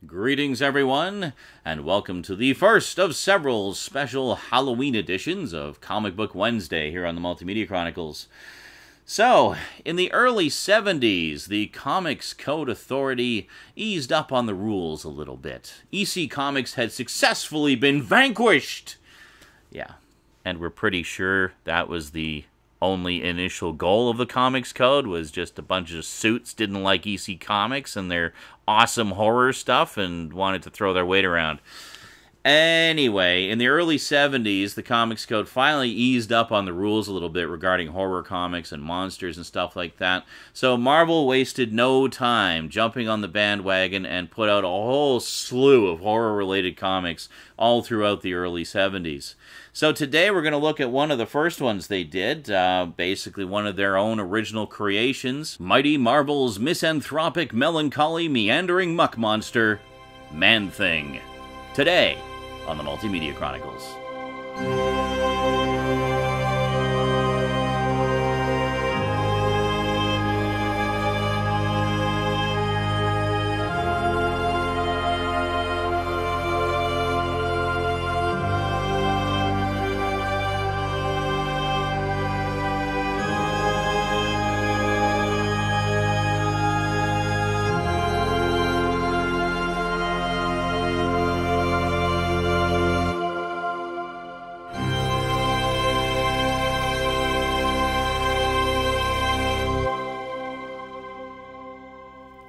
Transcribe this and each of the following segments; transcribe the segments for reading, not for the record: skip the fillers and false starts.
Greetings, everyone, and welcome to the first of several special Halloween editions of Comic Book Wednesday here on the Multimedia Chronicles. So, in the early 70s, the Comics Code Authority eased up on the rules a little bit. EC Comics had successfully been vanquished! Yeah, and we're pretty sure that was the only initial goal of the Comics Code, was just a bunch of suits didn't like EC Comics and their awesome horror stuff and wanted to throw their weight around. Anyway, in the early 70s, the Comics Code finally eased up on the rules a little bit regarding horror comics and monsters and stuff like that. So Marvel wasted no time jumping on the bandwagon and put out a whole slew of horror-related comics all throughout the early 70s. So today we're going to look at one of the first ones they did, basically one of their own original creations, Mighty Marvel's misanthropic, melancholy, meandering muck monster, Man-Thing. Today on the Multimedia Chronicles.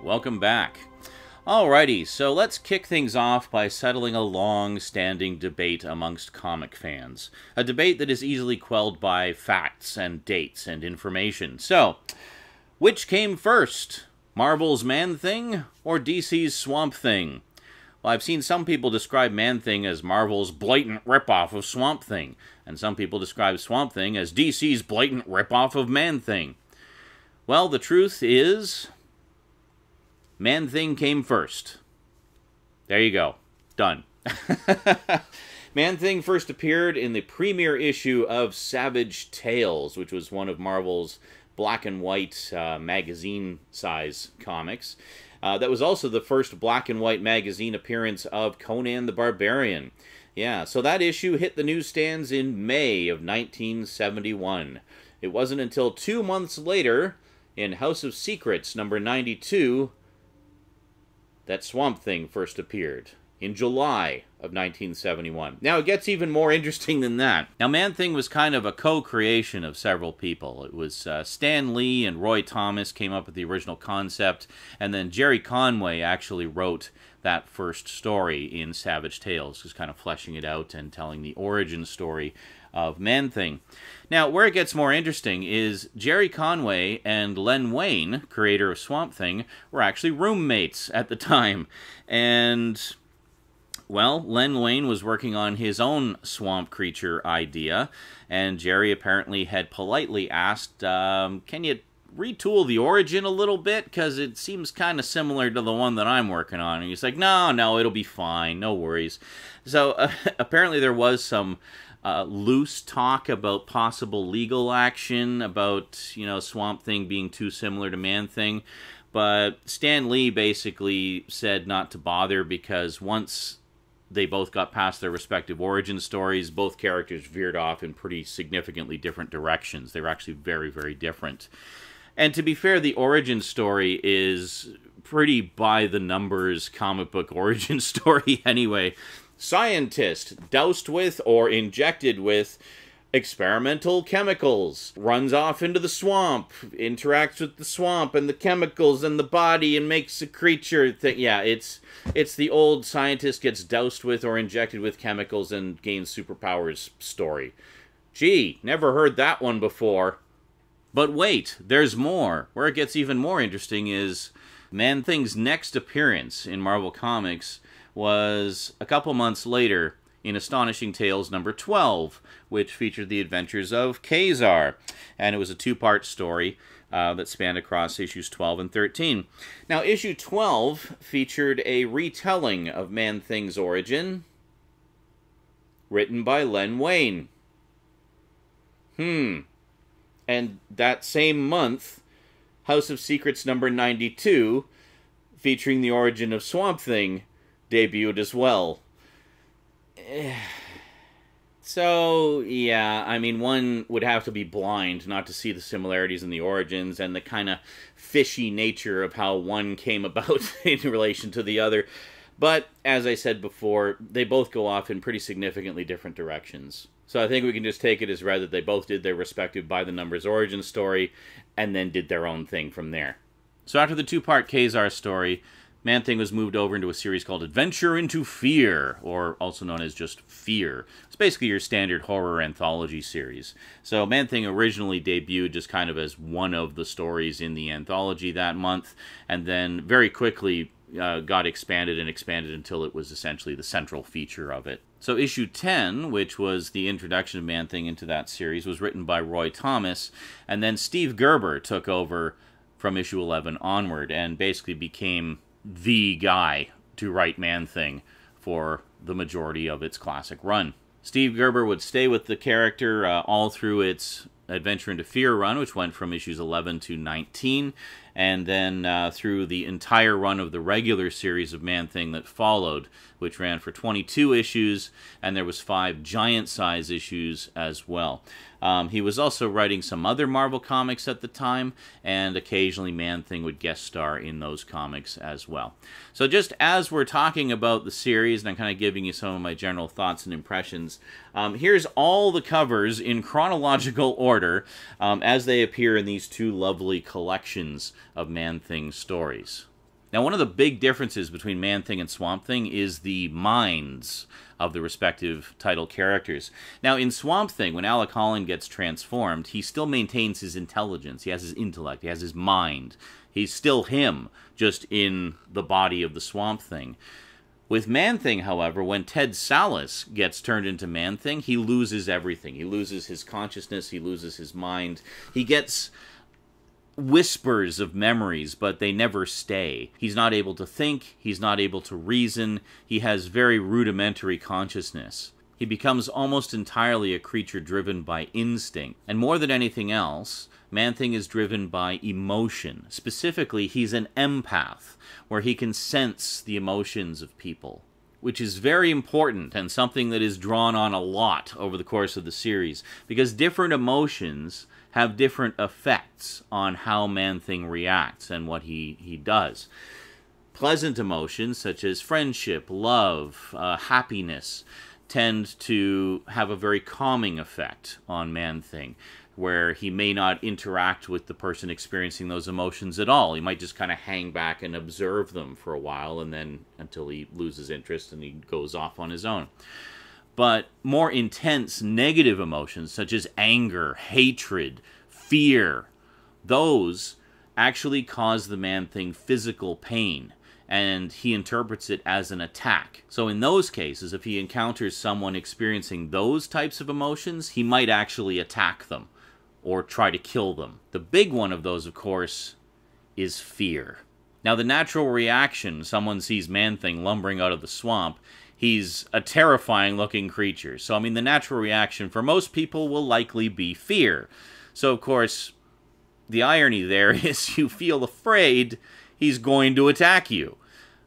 Welcome back. Alrighty, so let's kick things off by settling a long-standing debate amongst comic fans. A debate that is easily quelled by facts and dates and information. So, which came first? Marvel's Man-Thing or DC's Swamp Thing? Well, I've seen some people describe Man-Thing as Marvel's blatant ripoff of Swamp Thing, and some people describe Swamp Thing as DC's blatant ripoff of Man-Thing. Well, the truth is, Man-Thing came first. There you go. Done. Man-Thing first appeared in the premiere issue of Savage Tales, which was one of Marvel's black and white magazine-size comics. That was also the first black and white magazine appearance of Conan the Barbarian. Yeah, so that issue hit the newsstands in May of 1971. It wasn't until 2 months later, in House of Secrets number 92, that Swamp Thing first appeared, in July of 1971. Now, it gets even more interesting than that. Now, Man-Thing was kind of a co-creation of several people. It was Stan Lee and Roy Thomas came up with the original concept, and then Jerry Conway actually wrote that first story in Savage Tales, just kind of fleshing it out and telling the origin story of Man-Thing. Now, where it gets more interesting is Jerry Conway and Len Wein, creator of Swamp Thing, were actually roommates at the time. And, well, Len Wein was working on his own swamp creature idea, and Jerry apparently had politely asked, can you retool the origin a little bit? Because it seems kind of similar to the one that I'm working on. And he's like, no, it'll be fine, no worries. So, apparently there was some loose talk about possible legal action, about, Swamp Thing being too similar to Man-Thing. But Stan Lee basically said not to bother because once they both got past their respective origin stories, both characters veered off in pretty significantly different directions. They were actually very, very different. And to be fair, the origin story is pretty by-the-numbers comic book origin story anyway. Scientist doused with or injected with experimental chemicals, runs off into the swamp, interacts with the swamp and the chemicals and the body and makes a creature thing. Yeah, it's the old scientist gets doused with or injected with chemicals and gains superpowers story. Gee, never heard that one before. But wait, there's more. Where it gets even more interesting is Man-Thing's next appearance in Marvel Comics was a couple months later in Astonishing Tales number 12, which featured the adventures of Kazar. And it was a two-part story that spanned across issues 12 and 13. Now, issue 12 featured a retelling of Man-Thing's origin, written by Len Wein. And that same month, House of Secrets number 92, featuring the origin of Swamp Thing, debuted as well. So, yeah, I mean, one would have to be blind not to see the similarities in the origins and the kind of fishy nature of how one came about in relation to the other. But, as I said before, they both go off in pretty significantly different directions. So I think we can just take it as read that they both did their respective by-the-numbers origin story and then did their own thing from there. So after the two-part Khazar story, Man-Thing was moved over into a series called Adventure into Fear, or also known as just Fear. It's basically your standard horror anthology series. So Man-Thing originally debuted just kind of as one of the stories in the anthology that month, and then very quickly got expanded and expanded until it was essentially the central feature of it. So issue 10, which was the introduction of Man-Thing into that series, was written by Roy Thomas, and then Steve Gerber took over from issue 11 onward and basically became the guy to write Man-Thing for the majority of its classic run. Steve Gerber would stay with the character all through its Adventure into Fear run, which went from issues 11 to 19, and then through the entire run of the regular series of Man-Thing that followed, which ran for 22 issues, and there was 5 giant-size issues as well. He was also writing some other Marvel comics at the time, and occasionally Man-Thing would guest star in those comics as well. So just as we're talking about the series, and I'm kind of giving you some of my general thoughts and impressions, here's all the covers in chronological order as they appear in these two lovely collections of Man-Thing stories. Now, one of the big differences between Man-Thing and Swamp Thing is the minds of the respective title characters. Now, in Swamp Thing, when Alec Holland gets transformed, he still maintains his intelligence. He has his intellect. He has his mind. He's still him, just in the body of the Swamp Thing. With Man-Thing, however, when Ted Sallis gets turned into Man-Thing, he loses everything. He loses his consciousness. He loses his mind. He gets whispers of memories, but they never stay. He's not able to think, he's not able to reason, he has very rudimentary consciousness. He becomes almost entirely a creature driven by instinct. And more than anything else, Man-Thing is driven by emotion. Specifically, he's an empath, where he can sense the emotions of people, which is very important and something that is drawn on a lot over the course of the series, because different emotions have different effects on how Man-Thing reacts and what he does. Pleasant emotions, such as friendship, love, happiness, tend to have a very calming effect on Man-Thing, where he may not interact with the person experiencing those emotions at all. He might just kind of hang back and observe them for a while, and then until he loses interest and he goes off on his own. But more intense negative emotions, such as anger, hatred, fear, those actually cause the Man-Thing physical pain, and he interprets it as an attack. So in those cases, if he encounters someone experiencing those types of emotions, he might actually attack them or try to kill them. The big one of those, of course, is fear. Now, the natural reaction, someone sees Man-Thing lumbering out of the swamp, he's a terrifying-looking creature. So, I mean, the natural reaction for most people will likely be fear. So, of course, the irony there is you feel afraid he's going to attack you.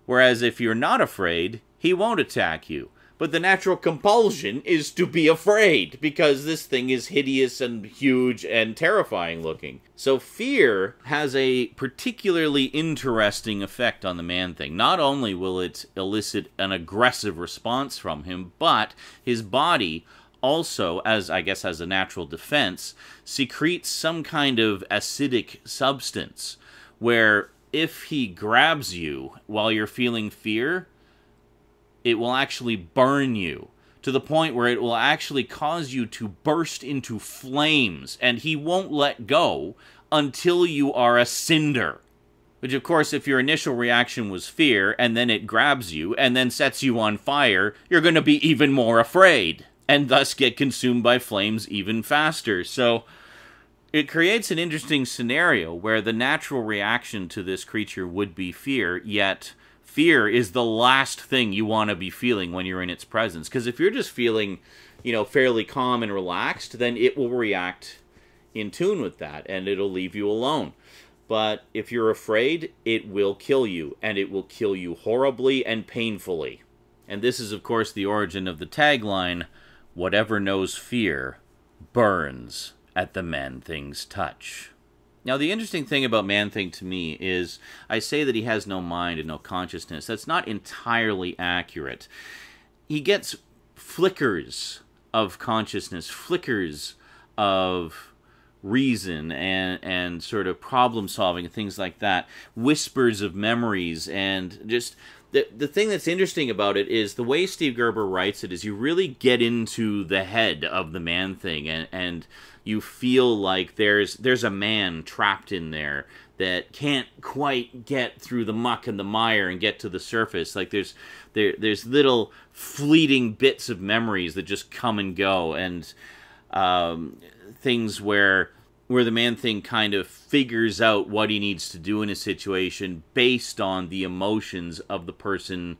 Whereas if you're not afraid, he won't attack you. But the natural compulsion is to be afraid, because this thing is hideous and huge and terrifying looking. So fear has a particularly interesting effect on the Man-Thing. Not only will it elicit an aggressive response from him, but his body also, as a natural defense, secretes some kind of acidic substance, where if he grabs you while you're feeling fear, it will actually burn you, to the point where it will actually cause you to burst into flames, and he won't let go until you are a cinder. Which, of course, if your initial reaction was fear, and then it grabs you, and then sets you on fire, you're going to be even more afraid, and thus get consumed by flames even faster. So it creates an interesting scenario where the natural reaction to this creature would be fear, yet fear is the last thing you want to be feeling when you're in its presence. Because if you're just feeling, fairly calm and relaxed, then it will react in tune with that, and it'll leave you alone. But if you're afraid, it will kill you, and it will kill you horribly and painfully. And this is, of course, the origin of the tagline, "Whatever knows fear burns at the Man-Thing's touch." Now, the interesting thing about Man-Thing to me is I say that he has no mind and no consciousness. That's not entirely accurate. He gets flickers of consciousness, flickers of reason and sort of problem solving and things like that, whispers of memories, and just the thing that's interesting about it is the way Steve Gerber writes it is you really get into the head of the Man-Thing, and you feel like there's a man trapped in there that can't quite get through the muck and the mire and get to the surface. Like there's little fleeting bits of memories that just come and go, and things where the Man-Thing kind of figures out what he needs to do in a situation based on the emotions of the person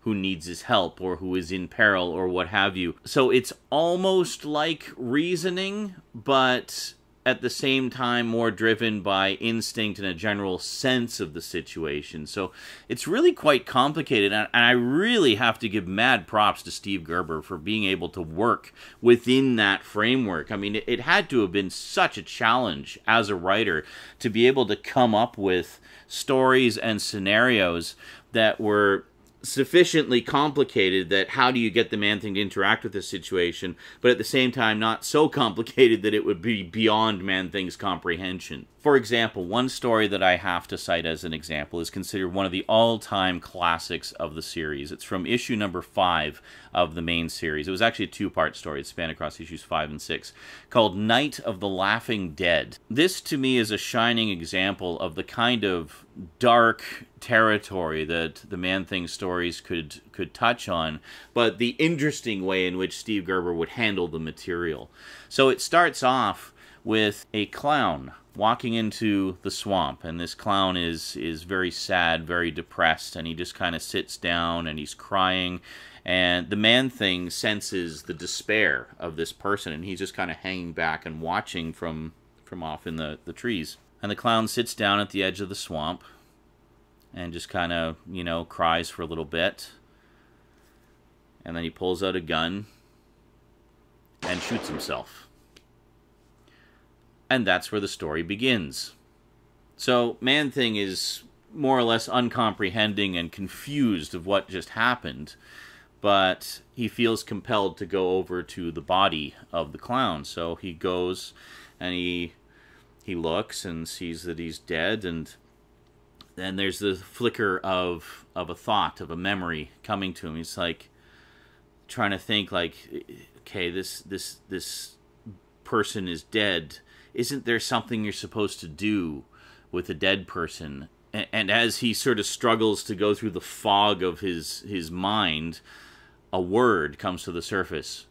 who needs his help or who is in peril or what have you. So it's almost like reasoning, but at the same time more driven by instinct and a general sense of the situation. So it's really quite complicated, and I really have to give mad props to Steve Gerber for being able to work within that framework. I mean, it had to have been such a challenge as a writer to be able to come up with stories and scenarios that were sufficiently complicated that how do you get the Man-Thing to interact with this situation, but at the same time not so complicated that it would be beyond Man-Thing's comprehension. For example, one story that I have to cite as an example is considered one of the all-time classics of the series. It's from issue number 5 of the main series. It was actually a two-part story. It spanned across issues 5 and 6, called Night of the Laughing Dead. This, to me, is a shining example of the kind of dark territory that the Man-Thing stories could touch on, but the interesting way in which Steve Gerber would handle the material. So it starts off with a clown walking into the swamp, and this clown is very sad, very depressed, and he just kind of sits down and he's crying, and the Man-Thing senses the despair of this person, and he's just kind of hanging back and watching from off in the trees. And the clown sits down at the edge of the swamp and just kind of, cries for a little bit, and then he pulls out a gun and shoots himself. And that's where the story begins. So Man-Thing is more or less uncomprehending and confused of what just happened, but he feels compelled to go over to the body of the clown. So he goes and he looks and sees that he's dead, and then there's the flicker of a thought, of a memory coming to him. He's like trying to think, like, okay, this person is dead. Isn't there something you're supposed to do with a dead person? And as he sort of struggles to go through the fog of his mind, a word comes to the surface.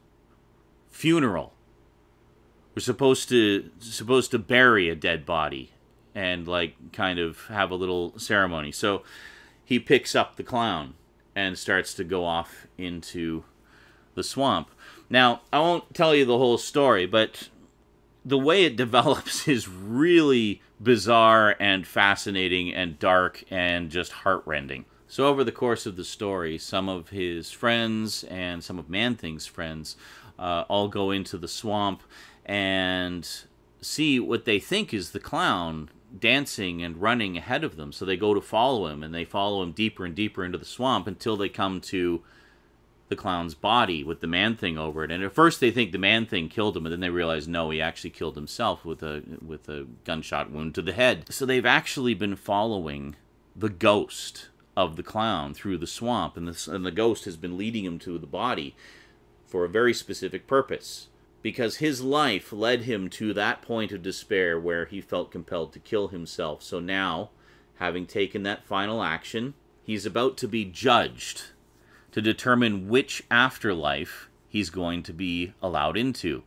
Funeral. We're supposed to bury a dead body and kind of have a little ceremony. So he picks up the clown and starts to go off into the swamp. Now, I won't tell you the whole story, but the way it develops is really bizarre and fascinating and dark and just heartrending. So over the course of the story, some of his friends and some of Man-Thing's friends all go into the swamp and see what they think is the clown dancing and running ahead of them. So they go to follow him, and they follow him deeper and deeper into the swamp until they come to the clown's body with the Man-Thing over it. And at first they think the Man-Thing killed him, and then they realize no, he actually killed himself with a gunshot wound to the head. So they've actually been following the ghost of the clown through the swamp, and the ghost has been leading him to the body for a very specific purpose, because his life led him to that point of despair where he felt compelled to kill himself. So now, having taken that final action, he's about to be judged to determine which afterlife he's going to be allowed into.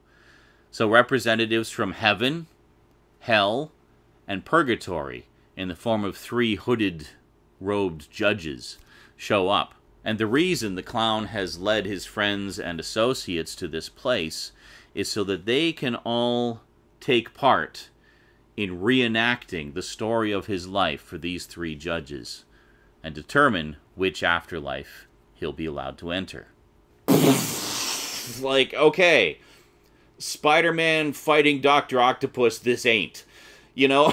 So representatives from heaven, hell, and purgatory, in the form of 3 hooded, robed judges, show up. And the reason the clown has led his friends and associates to this place is so that they can all take part in reenacting the story of his life for these 3 judges and determine which afterlife he'll be allowed to enter. Like, okay, Spider-Man fighting Dr. Octopus, this ain't. You know?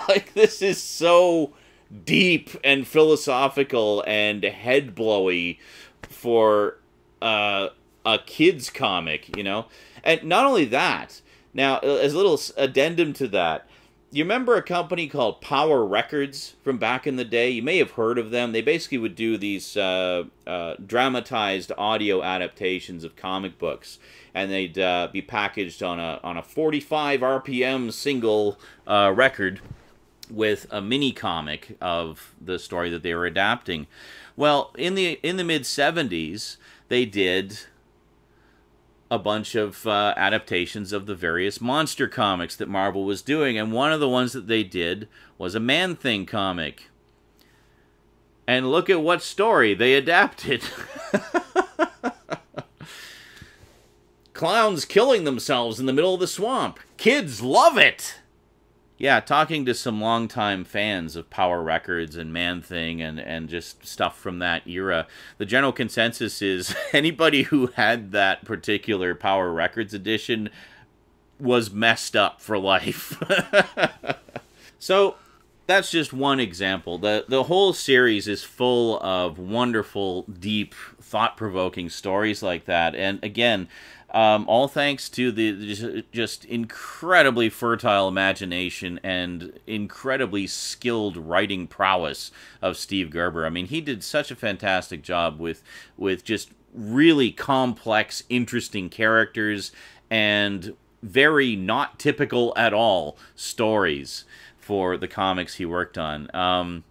Like, this is so deep and philosophical and head-blowy for a kid's comic, you know? And not only that, now, as a little addendum to that, you remember a company called Power Records from back in the day? You may have heard of them. They basically would do these dramatized audio adaptations of comic books, and they'd be packaged on a 45 RPM single record with a mini comic of the story that they were adapting. Well, in the mid-70s, they did a bunch of adaptations of the various monster comics that Marvel was doing, and one of the ones that they did was a Man-Thing comic. And look at what story they adapted. Clowns killing themselves in the middle of the swamp. Kids love it! Yeah, talking to some longtime fans of Power Records and Man-Thing and just stuff from that era, the general consensus is anybody who had that particular Power Records edition was messed up for life. So, that's just one example. The whole series is full of wonderful, deep, thought-provoking stories like that. And again, all thanks to the just incredibly fertile imagination and incredibly skilled writing prowess of Steve Gerber. I mean, he did such a fantastic job with just really complex, interesting characters and very not typical at all stories for the comics he worked on.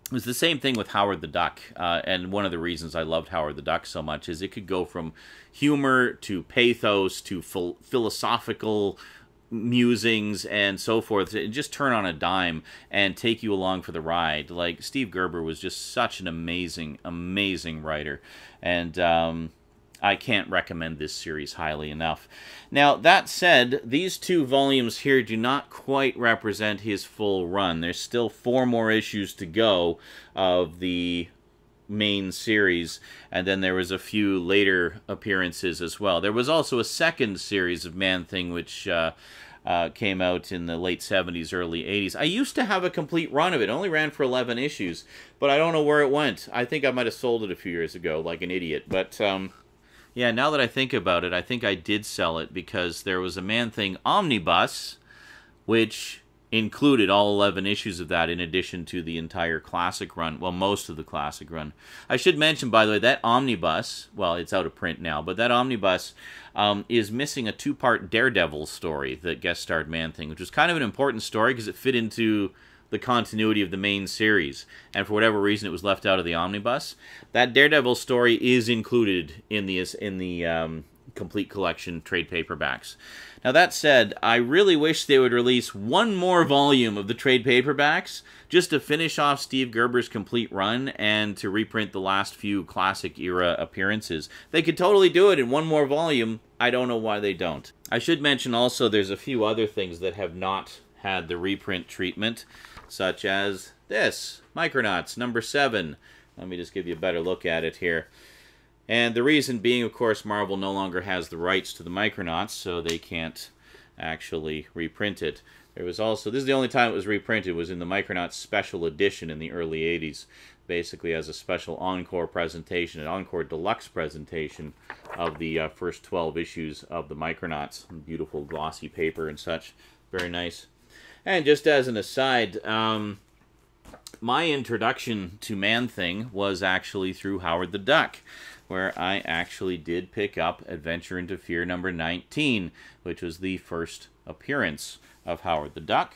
It was the same thing with Howard the Duck, and one of the reasons I loved Howard the Duck so much is it could go from humor to pathos to philosophical musings and so forth. It just turn on a dime and take you along for the ride. Like, Steve Gerber was just such an amazing, amazing writer, and I can't recommend this series highly enough. Now, that said, these 2 volumes here do not quite represent his full run. There's still 4 more issues to go of the main series, and then there was a few later appearances as well. There was also a second series of Man-Thing, which came out in the late 70s, early 80s. I used to have a complete run of it. It only ran for 11 issues, but I don't know where it went. I think I might have sold it a few years ago, like an idiot, but yeah, now that I think about it, I think I did sell it because there was a Man-Thing Omnibus, which included all 11 issues of that in addition to the entire classic run, well, most of the classic run. I should mention, by the way, that Omnibus, well, it's out of print now, but that Omnibus is missing a 2-part Daredevil story that guest-starred Man-Thing, which was kind of an important story because it fit into the continuity of the main series, and for whatever reason it was left out of the Omnibus. That Daredevil story is included in the complete collection trade paperbacks. Now, that said, I really wish they would release one more volume of the trade paperbacks just to finish off Steve Gerber's complete run and to reprint the last few classic era appearances. They could totally do it in one more volume. I don't know why they don't. I should mention also there's a few other things that have not had the reprint treatment, such as this, Micronauts number 7. Let me just give you a better look at it here. And the reason being, of course, Marvel no longer has the rights to the Micronauts, so they can't actually reprint it. There was also, this is the only time it was reprinted, was in the Micronauts Special Edition in the early 80s, basically as a special encore presentation, an encore deluxe presentation of the first 12 issues of the Micronauts. Beautiful glossy paper and such. Very nice. And just as an aside, my introduction to Man-Thing was actually through Howard the Duck, where I actually did pick up Adventure into Fear number 19, which was the first appearance of Howard the Duck.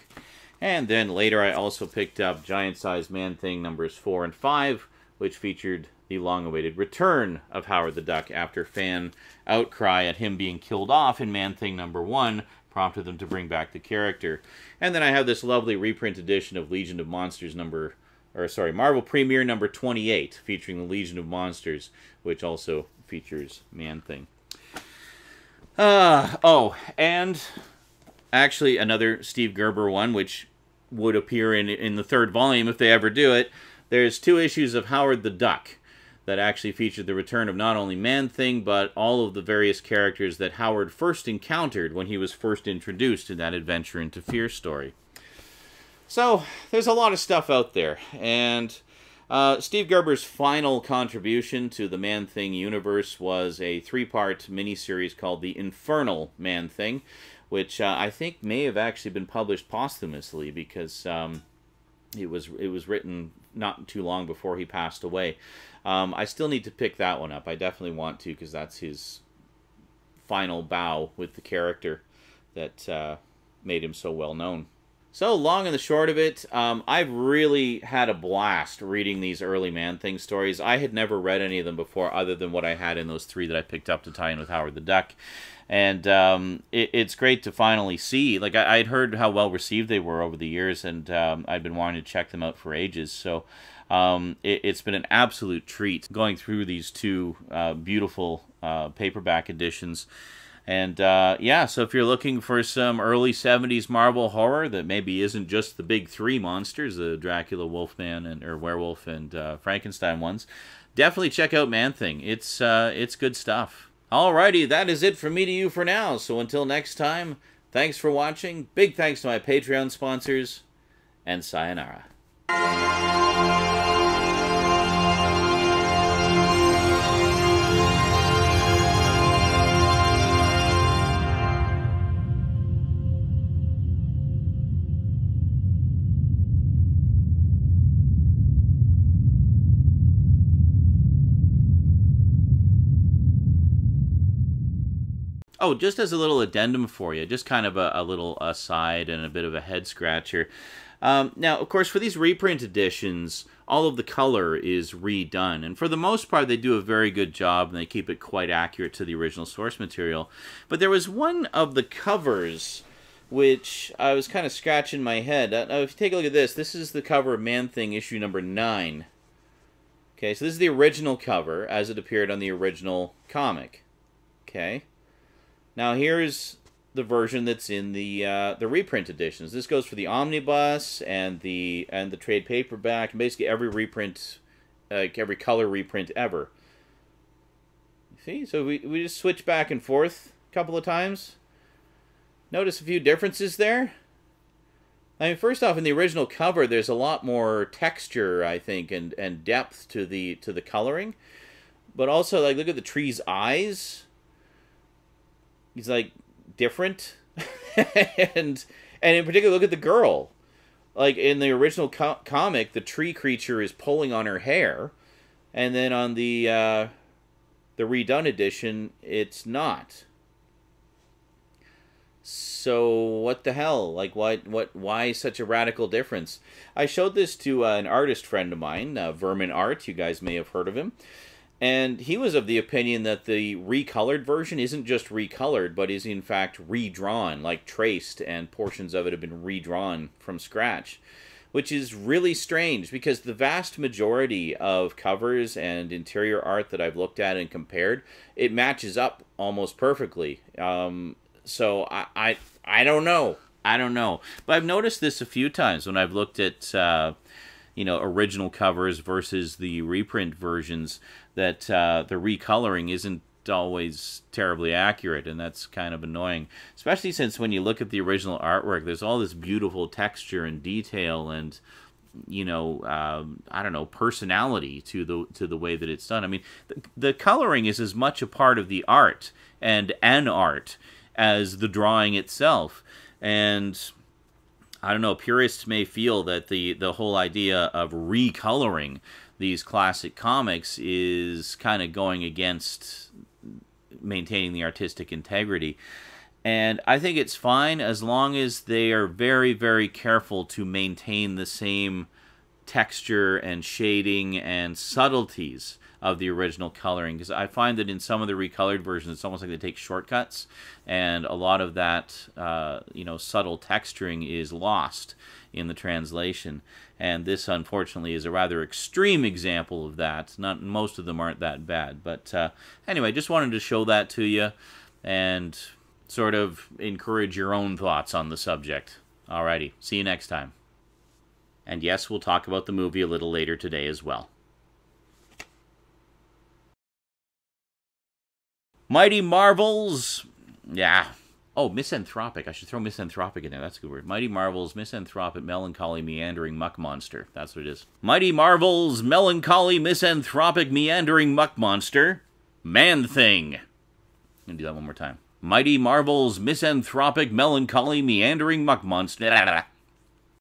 And then later I also picked up Giant-Sized Man-Thing numbers 4 and 5, which featured the long-awaited return of Howard the Duck after fan outcry at him being killed off in Man-Thing number 1 prompted them to bring back the character. And then I have this lovely reprint edition of Legion of Monsters Marvel Premiere number 28, featuring the Legion of Monsters, which also features Man-Thing. And actually another Steve Gerber one, which would appear in the third volume if they ever do it. There's 2 issues of Howard the Duck that actually featured the return of not only Man-Thing, but all of the various characters that Howard first encountered when he was first introduced in that Adventure into Fear story. So, there's a lot of stuff out there, and Steve Gerber's final contribution to the Man-Thing universe was a 3-part miniseries called The Infernal Man-Thing, which I think may have actually been published posthumously, because it was written not too long before he passed away. I still need to pick that one up. I definitely want to, because that's his final bow with the character that made him so well known. So, long and the short of it, I've really had a blast reading these early Man-Thing stories. I had never read any of them before, other than what I had in those 3 that I picked up to tie in with Howard the Duck. And it's great to finally see. Like, I'd heard how well received they were over the years, and I'd been wanting to check them out for ages. So it's been an absolute treat going through these 2 beautiful paperback editions. And yeah, so if you're looking for some early 70s Marvel horror that maybe isn't just the big 3 monsters, the Dracula, Wolfman, or Werewolf, and Frankenstein ones, definitely check out Man-Thing. It's good stuff. Alrighty, that is it from me to you for now. So until next time, thanks for watching. Big thanks to my Patreon sponsors, and sayonara. Oh, just as a little addendum for you, just kind of a little aside and a bit of a head-scratcher. Now, of course, for these reprint editions, all of the color is redone. And for the most part, they do a very good job, and they keep it quite accurate to the original source material. But there was one of the covers which I was kind of scratching my head. Now, if you take a look at this, this is the cover of Man-Thing issue number 9. Okay, so this is the original cover as it appeared on the original comic. Okay. Now here's the version that's in the reprint editions. This goes for the Omnibus and the trade paperback, and basically every reprint, every color reprint ever. See, so we just switch back and forth a couple of times. Notice a few differences there. I mean, first off, in the original cover, there's a lot more texture, I think, and depth to the coloring. But also, like, look at the tree's eyes. He's like different, and in particular, look at the girl. Like in the original comic, the tree creature is pulling on her hair, and then on the redone edition, it's not. So what the hell? Like why such a radical difference? I showed this to an artist friend of mine, Vermin Art. You guys may have heard of him. And he was of the opinion that the recolored version isn't just recolored, but is in fact redrawn, like traced, and portions of it have been redrawn from scratch. Which is really strange, because the vast majority of covers and interior art that I've looked at and compared, it matches up almost perfectly. So I don't know. I don't know. But I've noticed this a few times when I've looked at original covers versus the reprint versions, that the recoloring isn't always terribly accurate, and that's kind of annoying. Especially since when you look at the original artwork, there's all this beautiful texture and detail and, I don't know, personality to the way that it's done. I mean, the coloring is as much a part of the art and an art as the drawing itself. And I don't know, purists may feel that the whole idea of recoloring these classic comics is kind of going against maintaining the artistic integrity. And I think it's fine as long as they are very, very careful to maintain the same texture and shading and subtleties of the original coloring. Because I find that in some of the recolored versions, it's almost like they take shortcuts, and a lot of that, subtle texturing is lost in the translation. And this, unfortunately, is a rather extreme example of that. Not most of them aren't that bad, but anyway, just wanted to show that to you. And sort of encourage your own thoughts on the subject. Alrighty, see you next time. And yes, we'll talk about the movie a little later today as well. Mighty Marvel's... Yeah. Oh, misanthropic. I should throw misanthropic in there. That's a good word. Mighty Marvel's misanthropic, melancholy, meandering muck monster. That's what it is. Mighty Marvel's melancholy, misanthropic, meandering muck monster. Man-Thing. I'm going to do that one more time. Mighty Marvel's misanthropic, melancholy, meandering muck monster.